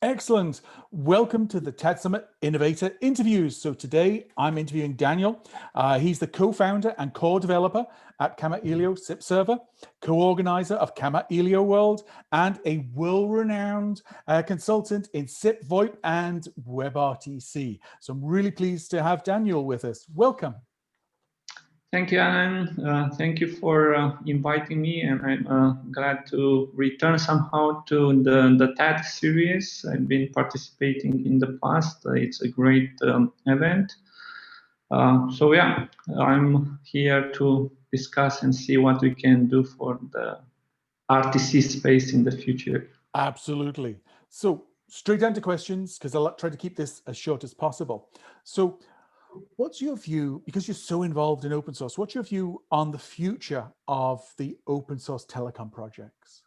Excellent. Welcome to the TED Summit Innovator Interviews. So today I'm interviewing Daniel. He's the co-founder and core developer at Kamailio SIP Server, co-organizer of Kamailio World, and a world-renowned consultant in SIP, VoIP and WebRTC. So I'm really pleased to have Daniel with us. Welcome. Thank you, Alan. Thank you for inviting me, and I'm glad to return somehow to the TED series. I've been participating in the past. It's a great event. So yeah, I'm here to discuss and see what we can do for the RTC space in the future. Absolutely. So straight down to questions, because I'll try to keep this as short as possible. So what's your view, because you're so involved in open source, what's your view on the future of the open source telecom projects?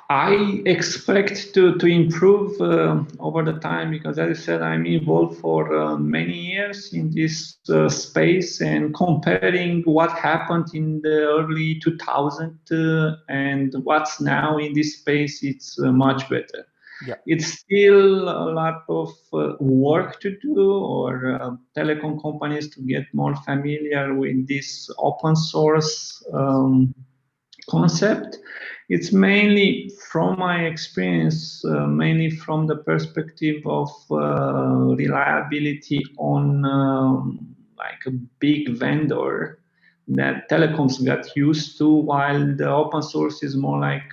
I expect to improve over the time, because as I said, I'm involved for many years in this space, and comparing what happened in the early 2000s and what's now in this space, it's much better. Yeah. It's still a lot of work to do, or telecom companies to get more familiar with this open source concept. It's mainly, from my experience, mainly from the perspective of reliability on like a big vendor that telecoms got used to, while the open source is more like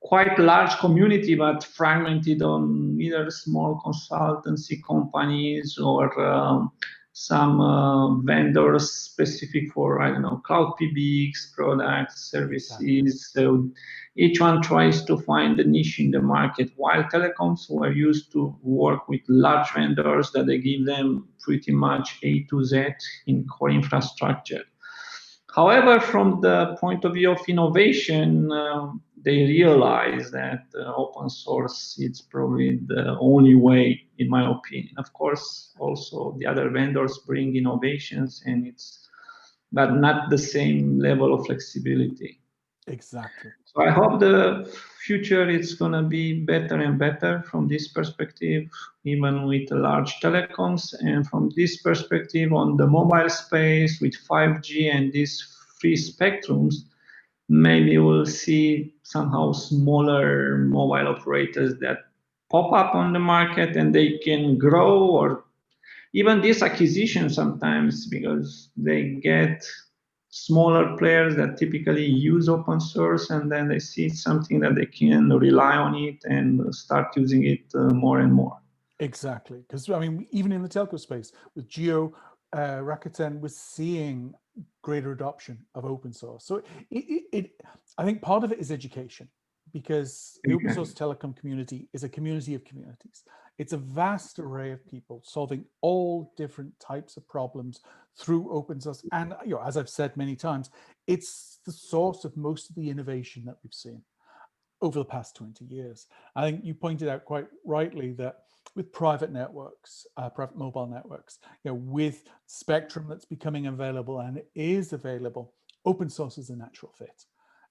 quite large community, but fragmented on either small consultancy companies or some vendors specific for, I don't know, cloud PBX products, services. So each one tries to find a niche in the market, while telecoms were used to work with large vendors that they give them pretty much A to Z in core infrastructure. However, from the point of view of innovation, they realize that open source is probably the only way, in my opinion. Of course, also the other vendors bring innovations, but not the same level of flexibility. Exactly. So I hope the future is going to be better and better from this perspective, even with large telecoms. And from this perspective, on the mobile space with 5G and these free spectrums, maybe we'll see somehow smaller mobile operators that pop up on the market, and they can grow, or even this acquisition sometimes, because they get smaller players that typically use open source, and then they see something that they can rely on it and start using it more and more. Exactly, because I mean, even in the telco space with Geo, Rakuten, we're seeing greater adoption of open source. So I think part of it is education, because the open source telecom community is a community of communities. It's a vast array of people solving all different types of problems through open source. And as I've said many times, it's the source of most of the innovation that we've seen over the past 20 years. I think you pointed out quite rightly that with private networks, private mobile networks, with spectrum that's becoming available and it is available, open source is a natural fit.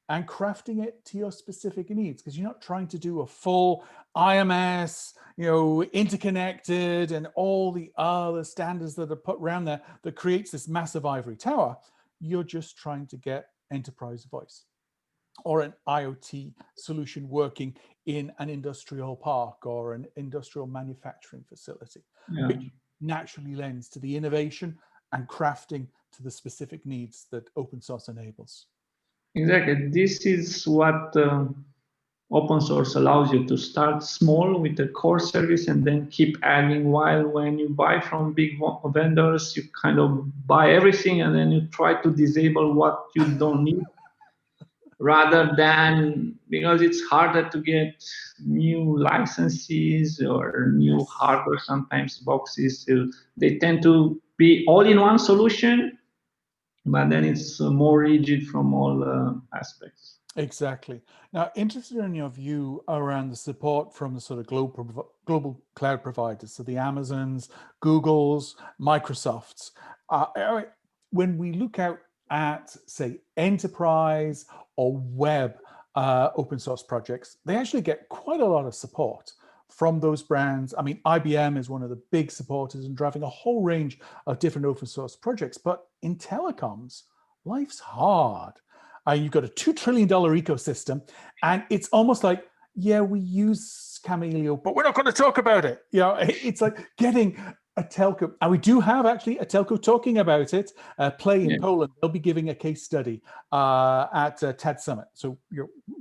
And crafting it to your specific needs, because you're not trying to do a full IMS, interconnected and all the other standards that are put around there that creates this massive ivory tower. You're just trying to get enterprise voice or an IoT solution working in an industrial park or an industrial manufacturing facility, which naturally lends to the innovation and crafting to the specific needs that open source enables. Exactly. This is what open source allows you to start small with the core service and then keep adding, while when you buy from big vendors, you kind of buy everything and then you try to disable what you don't need. Rather than, because it's harder to get new licenses or new hardware, sometimes boxes, so they tend to be all in one solution, but then it's more rigid from all aspects. Exactly. Now, interested in your view around the support from the sort of global cloud providers, so the Amazons, Googles, Microsofts. When we look out at, say, enterprise or web open source projects, they actually get quite a lot of support from those brands. I mean, IBM is one of the big supporters and driving a whole range of different open source projects. But in telecoms, life's hard. You've got a $2 trillion ecosystem, and it's almost like, yeah, we use Kamailio, but we're not going to talk about it. You know, it's like getting a telco, and we do have actually a telco talking about it. Play in Poland, they'll be giving a case study at TED Summit. So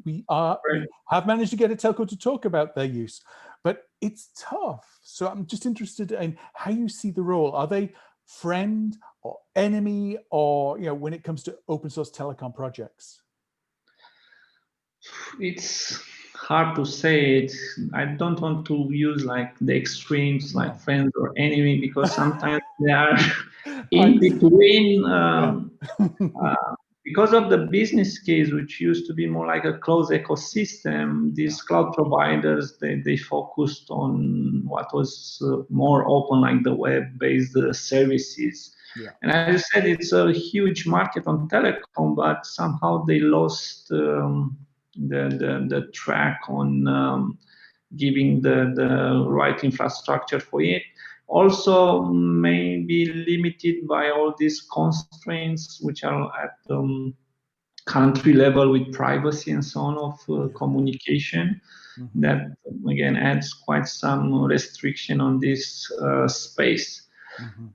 we have managed to get a telco to talk about their use, but it's tough. So I'm just interested in how you see the role. Are they friend or enemy, or when it comes to open source telecom projects? It's hard to say it. I don't want to use like the extremes, like friend or enemy, because sometimes they are in between. Because of the business case, which used to be more like a closed ecosystem, these cloud providers, they focused on what was more open, like the web-based services. And as I said, it's a huge market on telecom, but somehow they lost the track on giving the right infrastructure for it. Also, maybe limited by all these constraints which are at country level with privacy and so on of communication. That again adds quite some restriction on this space.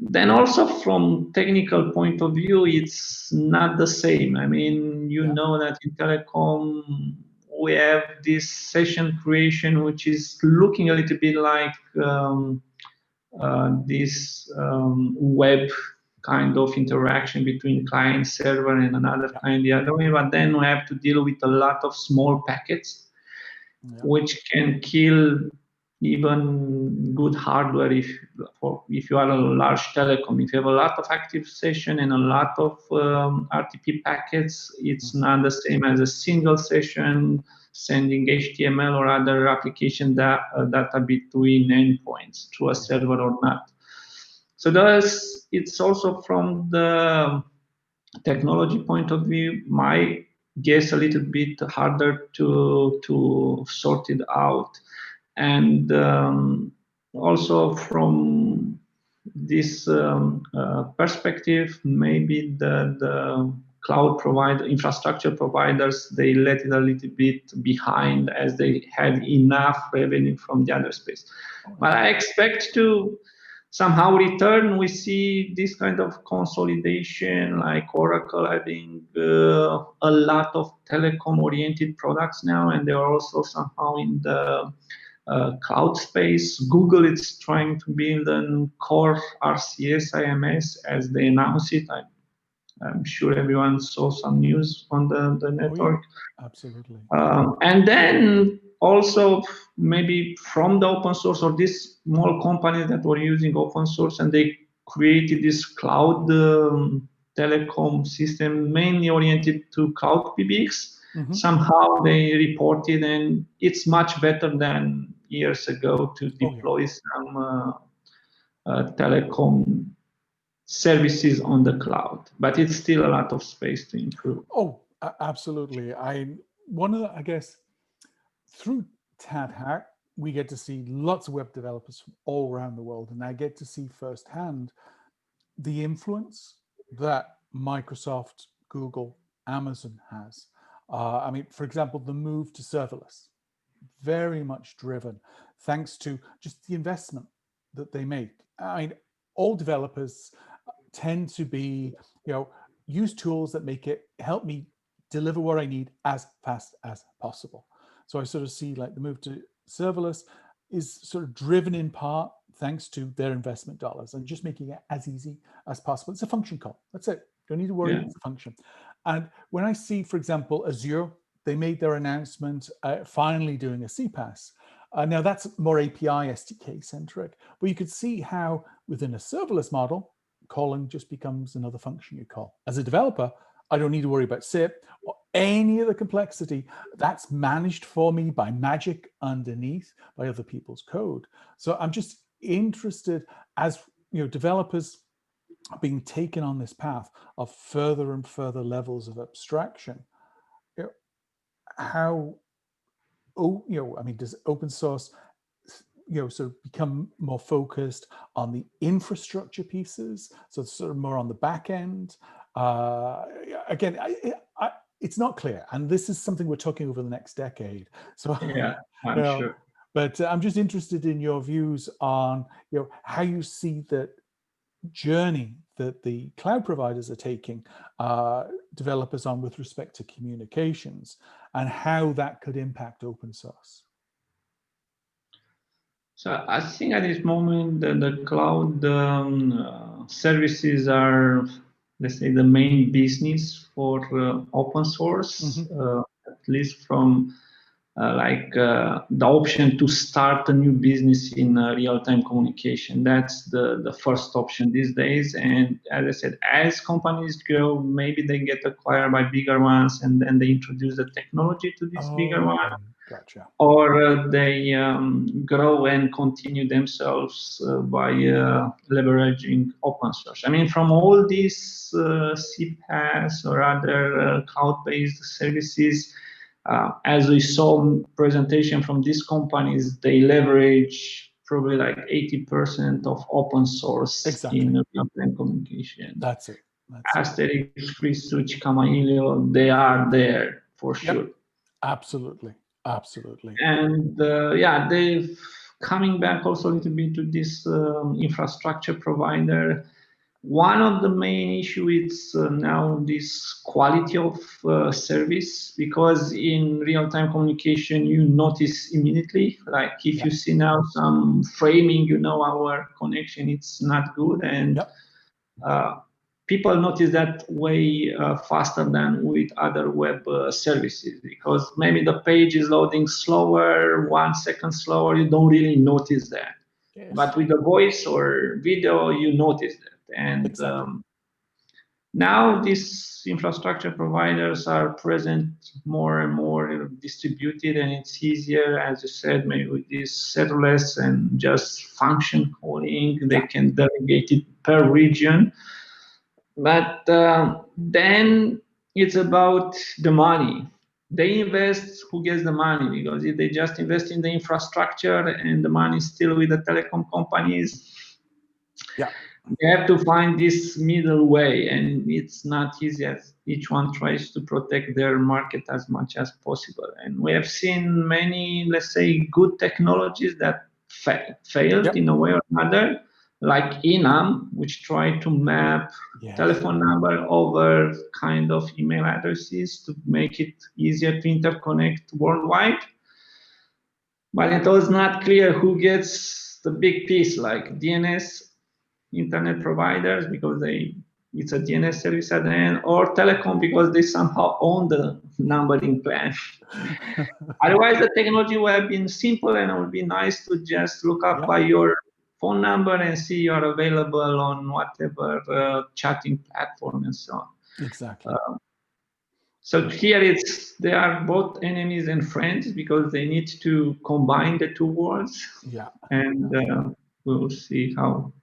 Then also from technical point of view, it's not the same. I mean, you know that in telecom, we have this session creation, which is looking a little bit like this web kind of interaction between client server and another client the other way. But then we have to deal with a lot of small packets, which can kill even good hardware if you are a large telecom. If you have a lot of active session and a lot of RTP packets, it's not the same as a single session sending HTML or other application data between endpoints to a server or not. So it's also from the technology point of view, my guess a little bit harder to sort it out. And also from this perspective, maybe the cloud infrastructure providers, they let it a little bit behind as they had enough revenue from the other space. But I expect to somehow return. We see this kind of consolidation, like Oracle having a lot of telecom-oriented products now, and they are also somehow in the cloud space. Google is trying to build a core RCS IMS as they announce it. I'm sure everyone saw some news on the network. Absolutely. And then also maybe from the open source or these small companies that were using open source, and they created this cloud telecom system mainly oriented to cloud PBX. Somehow they reported, and it's much better than years ago to deploy some telecom services on the cloud, but it's still a lot of space to improve. Oh, absolutely. I guess through TADHack, we get to see lots of web developers from all around the world, and I get to see firsthand the influence that Microsoft, Google, Amazon has. I mean, for example, the move to serverless, very much driven thanks to just the investment that they make. I mean, all developers tend to be, use tools that help me deliver what I need as fast as possible. So I sort of see like the move to serverless is sort of driven in part thanks to their investment dollars and just making it as easy as possible. It's a function call. That's it. Don't need to worry. It's a function. And when I see, for example, Azure, they made their announcement finally doing a CPaaS. Now that's more API SDK centric, but you could see how within a serverless model, calling just becomes another function you call. As a developer, I don't need to worry about SIP or any of the complexity. That's managed for me by magic underneath by other people's code. So I'm just interested, as developers are being taken on this path of further and further levels of abstraction. how, I mean, does open source, sort of become more focused on the infrastructure pieces, so it's sort of more on the back end? Again, it's not clear, and this is something we're talking over the next decade. So yeah, I'm sure. But I'm just interested in your views on how you see that journey that the cloud providers are taking developers on with respect to communications, and how that could impact open source. So I think at this moment the cloud services are, let's say, the main business for open source, at least from the option to start a new business in real-time communication. That's the first option these days. And as I said, as companies grow, maybe they get acquired by bigger ones, and then they introduce the technology to this bigger one. Gotcha. Or they grow and continue themselves by leveraging open source. I mean, from all these CPaaS or other cloud-based services, as we saw presentation from these companies, they leverage probably like 80% of open source in real-time communication. That's it. Asterix, FreeSwitch, Kamailio, they are there for sure. Absolutely. Absolutely. And they've coming back also a little bit to this infrastructure provider. One of the main issue is now this quality of service, because in real-time communication you notice immediately, like if you see now some framing, our connection, it's not good, and people notice that way faster than with other web services, because maybe the page is loading slower, 1 second slower, you don't really notice that. Yes. But with the voice or video, you notice that. And now these infrastructure providers are present more and more distributed, and it's easier, as you said, maybe with this serverless and just function calling, they can delegate it per region. But then it's about the money. They invest, who gets the money? Because if they just invest in the infrastructure and the money is still with the telecom companies, they have to find this middle way, and it's not easy, as each one tries to protect their market as much as possible. And we have seen many, let's say, good technologies that failed in a way or another, like Enam, which tried to map telephone number over kind of email addresses to make it easier to interconnect worldwide. But it was not clear who gets the big piece, like DNS internet providers, because it's a DNS service at the end, or Telecom, because they somehow own the numbering plan. Otherwise, the technology would have been simple, and it would be nice to just look up by your phone number and see you're available on whatever chatting platform and so on. Exactly. So here they are both enemies and friends, because they need to combine the two worlds. And we'll see how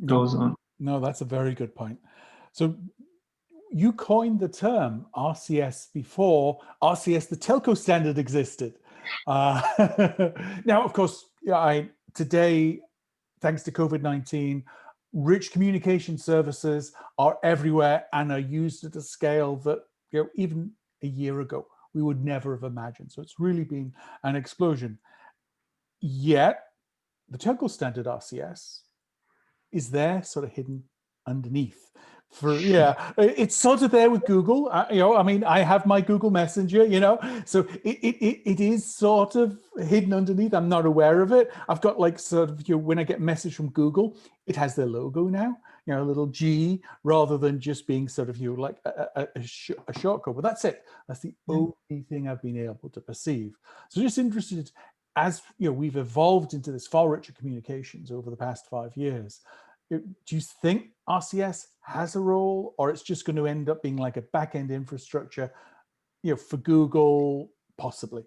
goes on. No, that's a very good point. So you coined the term RCS before RCS, the telco standard, existed. Now, of course, today, thanks to COVID-19, rich communication services are everywhere and are used at a scale that even a year ago we would never have imagined. So it's really been an explosion. Yet the telco standard RCS is there, sort of hidden underneath. It's sort of there with Google. I mean, I have my Google Messenger, so it is sort of hidden underneath. I'm not aware of it. I've got like sort of, when I get a message from Google, it has their logo now, a little G, rather than just being sort of like a shortcut. But that's it. That's the only thing I've been able to perceive. So just interested, as we've evolved into this far richer communications over the past 5 years, do you think RCS has a role, or it's just going to end up being like a back-end infrastructure, for Google, possibly?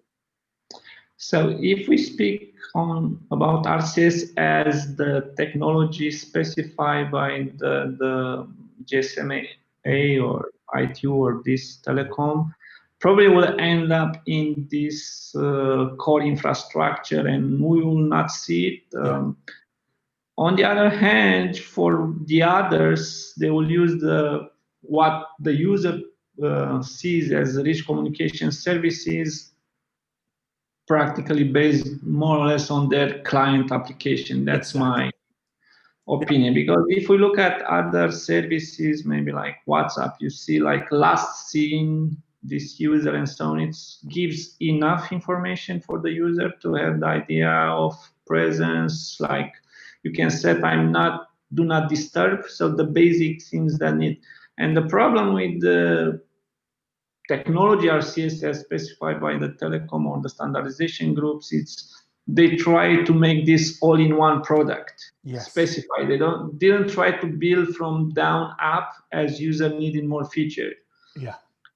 So if we speak about RCS as the technology specified by the GSMA or ITU or this Telecom, probably will end up in this core infrastructure, and we will not see it. On the other hand, for the others, they will use what the user sees as rich communication services, practically based more or less on their client application. That's my opinion. Because if we look at other services, maybe like WhatsApp, you see like last seen this user and so on. It gives enough information for the user to have the idea of presence. Like you can set do not disturb. So the basic things that need. And the problem with the technology RCS as specified by the Telecom or the standardization groups, they try to make this all-in-one product. Specified. They didn't try to build from down up as user needed more feature.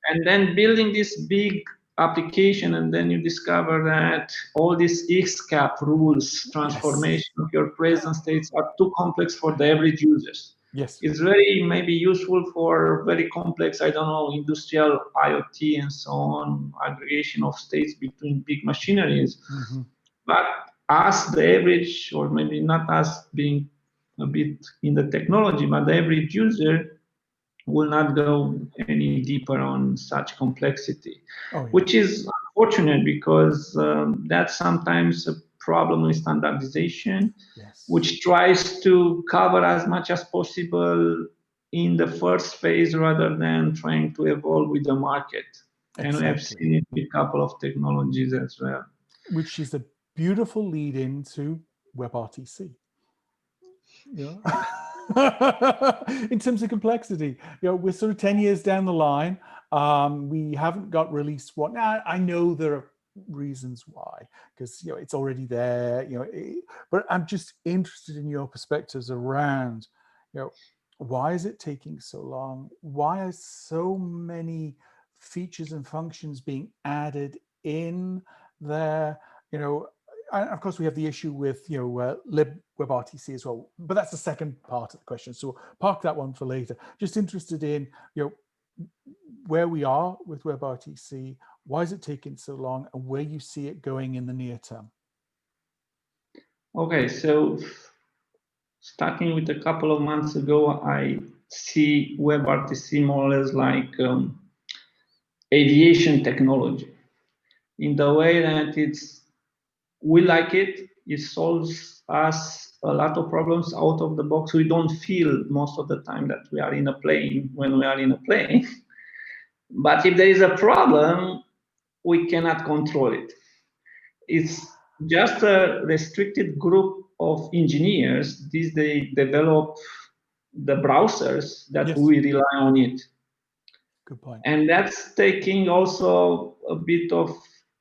And then building this big application, and then you discover that all these XCAP rules, transformation of your present states are too complex for the average users. It's very maybe useful for very complex, I don't know, industrial IoT and so on, aggregation of states between big machineries. But us, the average, or maybe not us being a bit in the technology, but the average user will not go any deeper on such complexity, which is unfortunate because that's sometimes a problem with standardization, which tries to cover as much as possible in the first phase rather than trying to evolve with the market. And we have seen it with a couple of technologies as well. Which is a beautiful lead into WebRTC. In terms of complexity, we're sort of 10 years down the line. We haven't got release one. Now, I know there are reasons why, because it's already there. But I'm just interested in your perspectives around, why is it taking so long? Why are so many features and functions being added in there? And of course, we have the issue with libWebRTC as well, but that's the second part of the question. So park that one for later. Just interested in where we are with WebRTC, why is it taking so long, and where you see it going in the near term. Okay, so starting with a couple of months ago, I see WebRTC more or less like aviation technology, in the way that we like it. It solves us a lot of problems out of the box. We don't feel most of the time that we are in a plane when we are in a plane. But if there is a problem, we cannot control it. It's just a restricted group of engineers. They develop the browsers that we rely on it. Good point. And that's taking also a bit of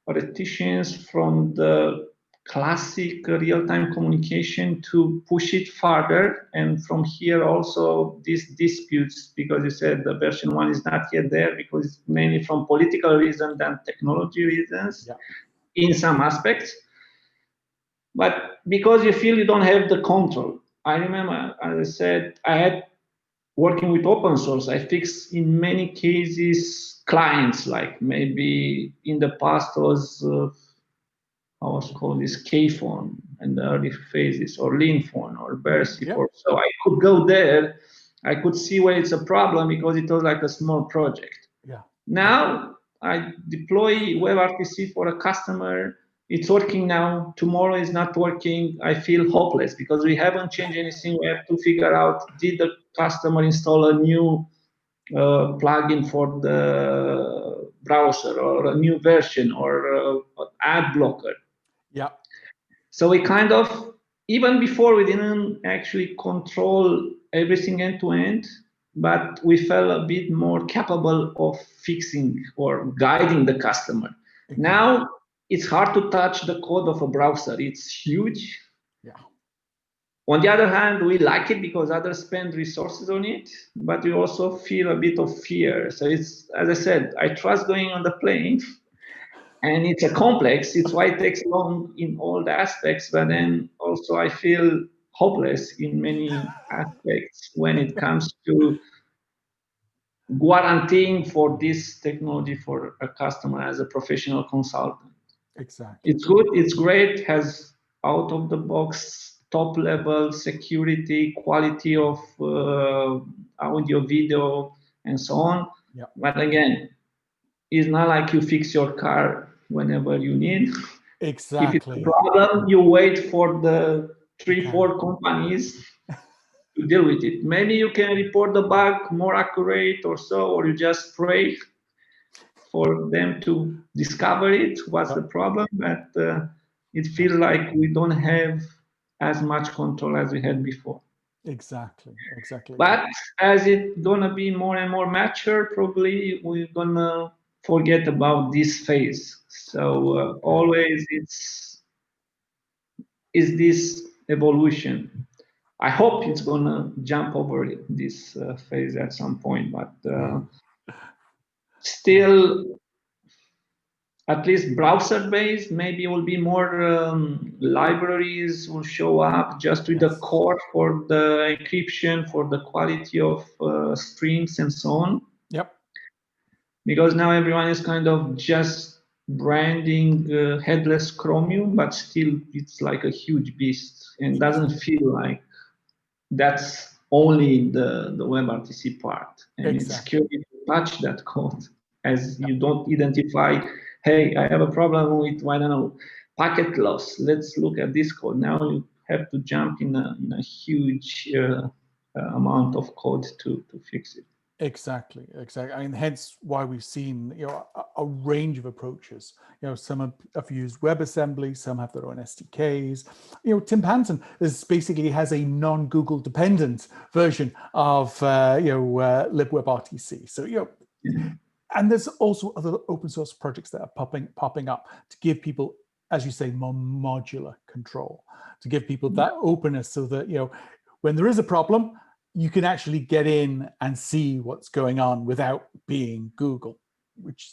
reticence from the classic real-time communication to push it further. And from here also these disputes, because you said the version 1 is not yet there, because it's mainly from political reasons than technology reasons in some aspects. But because you feel you don't have the control. I remember, as I said, I had working with open source, I fixed in many cases clients, like maybe in the past was how was called this K-phone in the early phases, or lean phone, or VoIP. So I could go there, I could see where it's a problem because it was like a small project. Now I deploy WebRTC for a customer. It's working now. Tomorrow is not working. I feel hopeless because we haven't changed anything. We have to figure out, did the customer install a new plugin for the browser, or a new version, or ad blocker? So we kind of, even before, we didn't actually control everything end to end, but we felt a bit more capable of fixing or guiding the customer. Now it's hard to touch the code of a browser. It's huge. On the other hand, we like it because others spend resources on it, but we also feel a bit of fear. So it's, as I said, I trust going on the plane, and it's a complex. It's why it takes long in all the aspects, but then also I feel hopeless in many aspects when it comes to guaranteeing for this technology for a customer as a professional consultant. Exactly. It's good, it's great, has out of the box top level security, quality of audio, video, and so on. Yeah. But again, it's not like you fix your car whenever you need. Exactly. If it's a problem, you wait for the 3-4 companies to deal with it. Maybe you can report the bug more accurate or so, or you just pray for them to discover it, what's the problem, but it feels like we don't have as much control as we had before. Exactly. But as it's gonna be more and more mature, probably we're gonna forget about this phase. So always it's this evolution. I hope it's gonna jump over this phase at some point, but still, at least browser-based, maybe will be more libraries will show up just with the core for the encryption, for the quality of streams and so on. Yep. Because now everyone is kind of just branding headless Chromium, but still it's like a huge beast and doesn't feel like that's only the WebRTC part. And it's scary to touch that code as you don't identify, hey, I have a problem with, I don't know, packet loss. Let's look at this code. Now you have to jump in a huge amount of code to fix it. Exactly. I mean, hence why we've seen a range of approaches. Some have used WebAssembly, some have their own SDKs. Tim Panton basically has a non-Google dependent version of libWebRTC. So and there's also other open source projects that are popping up to give people, as you say, more modular control, to give people that openness, so that when there is a problem, you can actually get in and see what's going on without being Google, which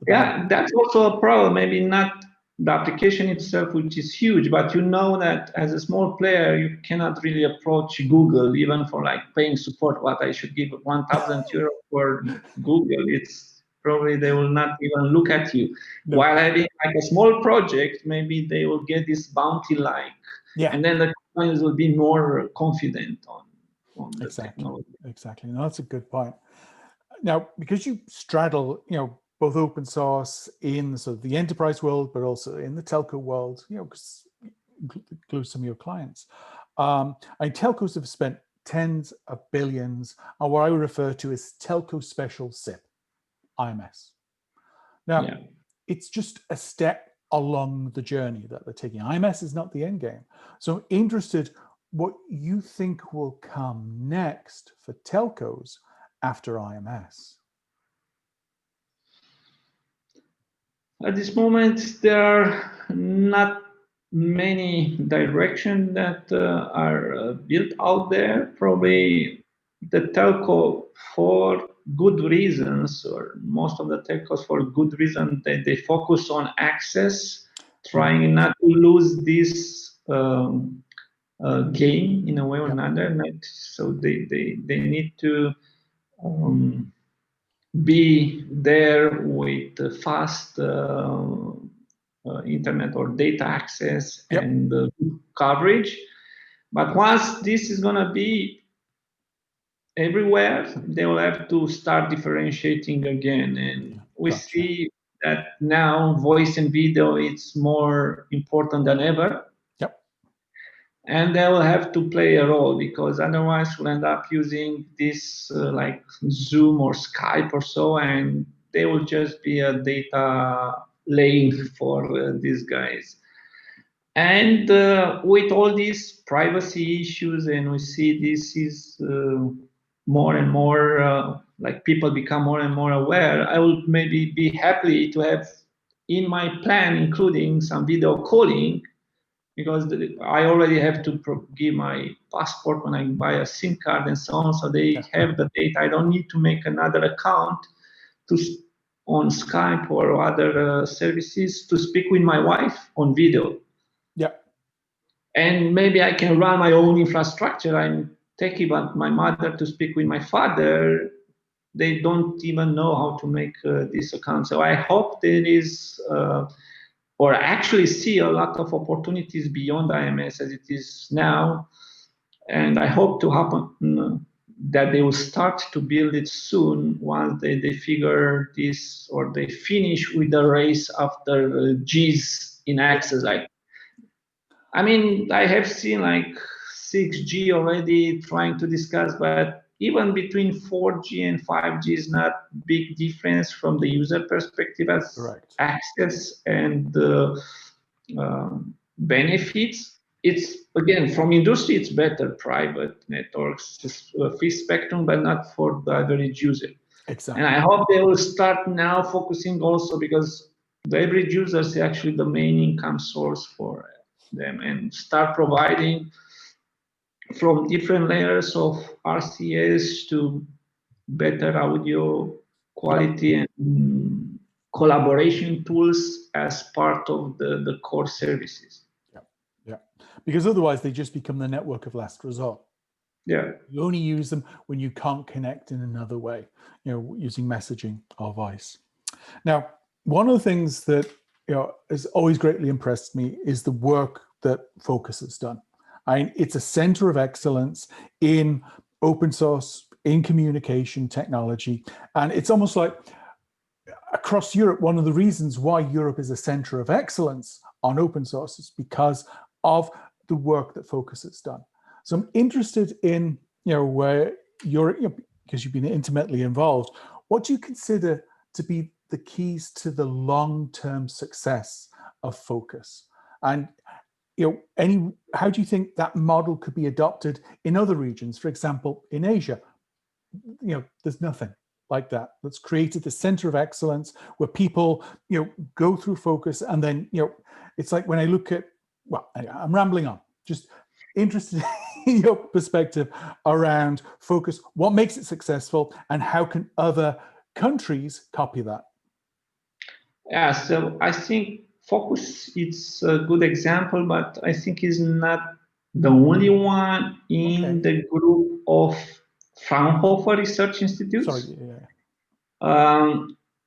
that's also a problem. Maybe not the application itself, which is huge, but that as a small player, you cannot really approach Google, even for like paying support. What I should give 1,000 euro for Google, it's probably they will not even look at you. No. While having like a small project, maybe they will get this bounty and then the companies will be more confident on the technology. Exactly. No, that's a good point. Now, because you straddle, both open source in sort of the enterprise world, but also in the telco world, because includes some of your clients. Telcos have spent tens of billions on what I would refer to as telco special SIP, IMS. Now, it's just a step along the journey that they're taking. IMS is not the end game. So I'm interested what you think will come next for telcos after IMS. At this moment, there are not many directions that are built out there. Probably the telco, for good reasons, or most of the telcos for good reason, they focus on access, trying not to lose this game in a way or another. So they need to be there with fast internet or data access and coverage. But once this is going to be everywhere, they will have to start differentiating again. And we see that now voice and video is more important than ever. And they will have to play a role, because otherwise we'll end up using this like Zoom or Skype or so, and they will just be a data lane for these guys. And with all these privacy issues, and we see this is more and more like people become more and more aware, I will maybe be happy to have in my plan including some video calling, because I already have to give my passport when I buy a SIM card and so on. So they have the data. I don't need to make another account on Skype or other services to speak with my wife on video. And maybe I can run my own infrastructure. I'm taking my mother to speak with my father. they don't even know how to make this account. So I hope there is, or actually see a lot of opportunities beyond IMS as it is now. And I hope to happen that they will start to build it soon once they figure this, or they finish with the race after G's in access. Like, I mean, I have seen like 6G already trying to discuss, but even between 4G and 5G is not big difference from the user perspective as access and benefits. It's, again, from industry, it's better private networks, fixed spectrum, but not for the average user. Exactly. And I hope they will start now focusing also, because the average user is actually the main income source for them, and start providing from different layers of RCS to better audio quality and collaboration tools as part of the core services. Yeah, because otherwise they just become the network of last resort. Yeah, you only use them when you can't connect in another way, using messaging or voice. Now, one of the things that has always greatly impressed me is the work that FOKUS has done. It's a center of excellence in open source, in communication technology, and it's almost like across Europe, one of the reasons why Europe is a center of excellence on open source is because of the work that FOKUS has done. So I'm interested in, where because you've been intimately involved, what do you consider to be the keys to the long-term success of FOKUS? And how do you think that model could be adopted in other regions? For example, in Asia, there's nothing like that. That's created the center of excellence where people, go through FOKUS, and then, it's like when I look at, well, I'm rambling on, just interested in your perspective around FOKUS, what makes it successful, and how can other countries copy that? Yeah, so I think FOKUS, it's a good example, but I think is not the only one in the group of Fraunhofer Research Institutes. Sorry, yeah.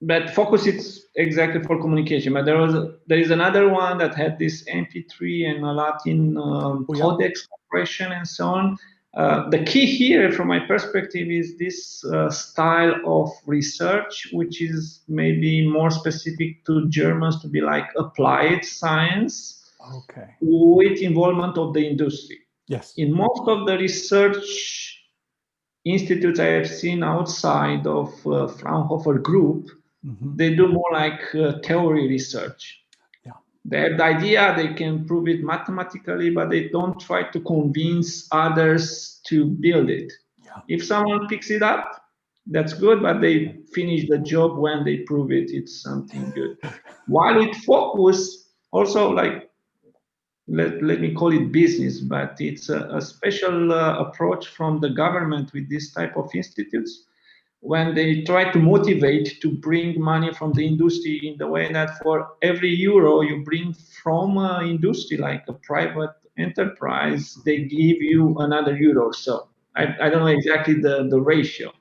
But FOKUS, it's exactly for communication. But there is another one that had this MP3 and a Latin codex compression and so on. The key here, from my perspective, is this style of research, which is maybe more specific to Germans, to be like applied science, with involvement of the industry. Yes. In most of the research institutes I have seen outside of Fraunhofer Group, they do more like theory research. They have the idea, they can prove it mathematically, but they don't try to convince others to build it. If someone picks it up, that's good, but they finish the job when they prove it, it's something good. While with FOKUS, also like, let me call it business, but it's a special approach from the government with this type of institutes, when they try to motivate to bring money from the industry, in the way that for every euro you bring from industry, like a private enterprise, they give you another euro or so. I don't know exactly the ratio.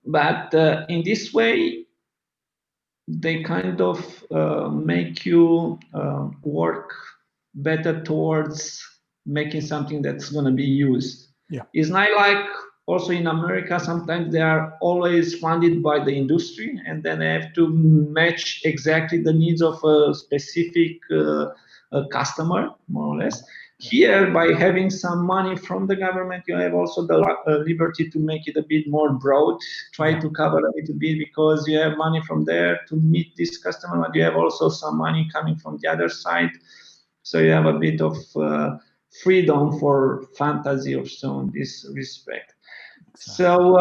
But in this way, they kind of make you work better towards making something that's going to be used. It's not like, also in America, sometimes they are always funded by the industry, and then they have to match exactly the needs of a specific customer, more or less. Here, by having some money from the government, you have also the liberty to make it a bit more broad, try to cover a little bit, because you have money from there to meet this customer, but you have also some money coming from the other side. So you have a bit of freedom for fantasy or so in this respect. So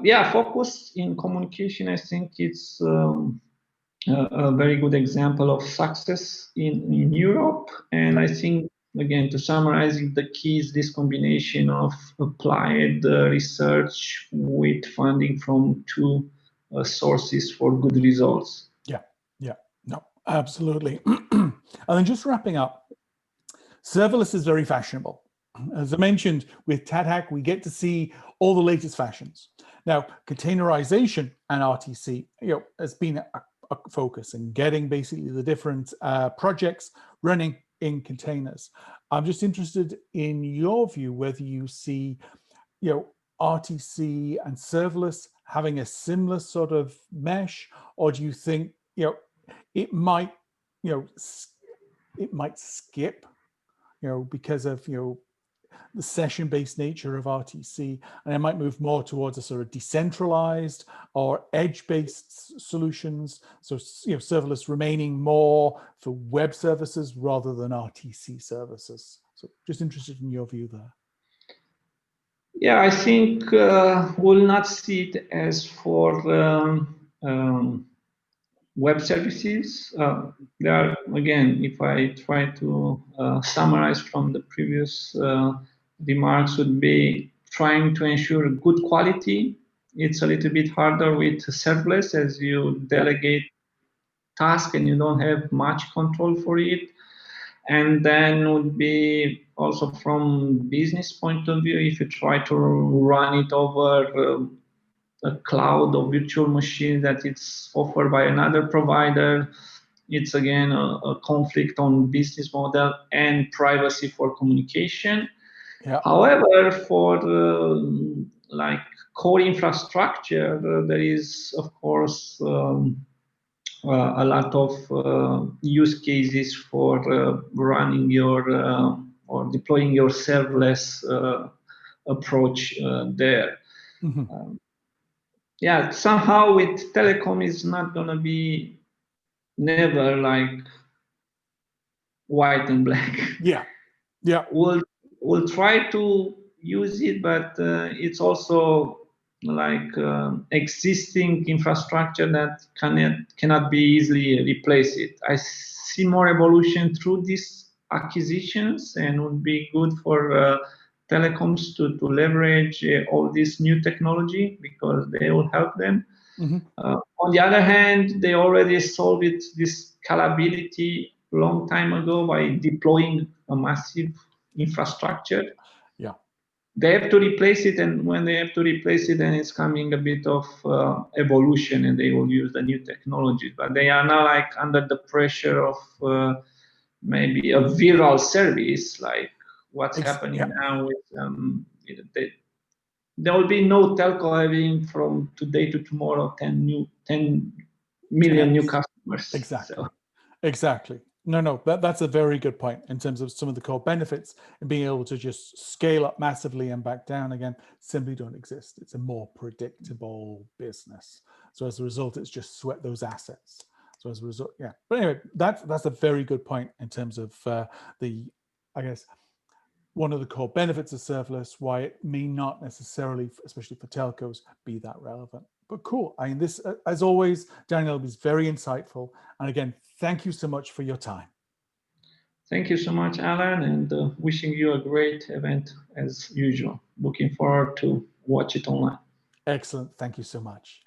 FOKUS in communication, I think it's a very good example of success in Europe. And I think, again, to summarize it, the key is this combination of applied research with funding from two sources for good results. No, absolutely. And then just wrapping up, serverless is very fashionable. As I mentioned, with TADHack, we get to see all the latest fashions. Now, containerization and RTC, has been a focus in getting basically the different projects running in containers. I'm just interested in your view whether you see, RTC and serverless having a similar sort of mesh, or do you think, it might, it might skip, because of, the session-based nature of RTC, and it might move more towards a sort of decentralized or edge-based solutions. So, serverless remaining more for web services rather than RTC services. So, just interested in your view there. Yeah, I think we'll not see it as for web services. There are, again, if I try to summarize from the previous remarks, would be trying to ensure good quality. It's a little bit harder with serverless as you delegate tasks and you don't have much control for it. And then would be also from business point of view, if you try to run it over a cloud or virtual machine that it's offered by another provider, it's again a conflict on business model and privacy for communication. Yeah. However, for like core infrastructure, there is of course a lot of use cases for running your or deploying your serverless approach there. Mm-hmm. Yeah, somehow with telecom is not going to be never like white and black. Yeah. We'll try to use it, but it's also like existing infrastructure that cannot be easily replaced. I see more evolution through these acquisitions, and would be good for telecoms to leverage all this new technology because they will help them. Mm-hmm. On the other hand, they already solved this scalability long time ago by deploying a massive infrastructure. Yeah. They have to replace it, and when they have to replace it, then it's coming a bit of evolution, and they will use the new technologies. But they are now like under the pressure of maybe a viral service, like what's happening now with there will be no telco having from today to tomorrow 10 million new customers. Exactly. So. Exactly. No, that's a very good point in terms of some of the core benefits, and being able to just scale up massively and back down again simply don't exist. It's a more predictable business. So as a result, it's just sweat those assets. So as a result, yeah. But anyway, that's a very good point in terms of I guess, one of the core benefits of serverless, why it may not necessarily, especially for telcos, be that relevant. But cool. I mean, this, as always, Daniel, was very insightful. And again, thank you so much for your time. Thank you so much, Alan, and wishing you a great event as usual. Looking forward to watch it online. Excellent. Thank you so much.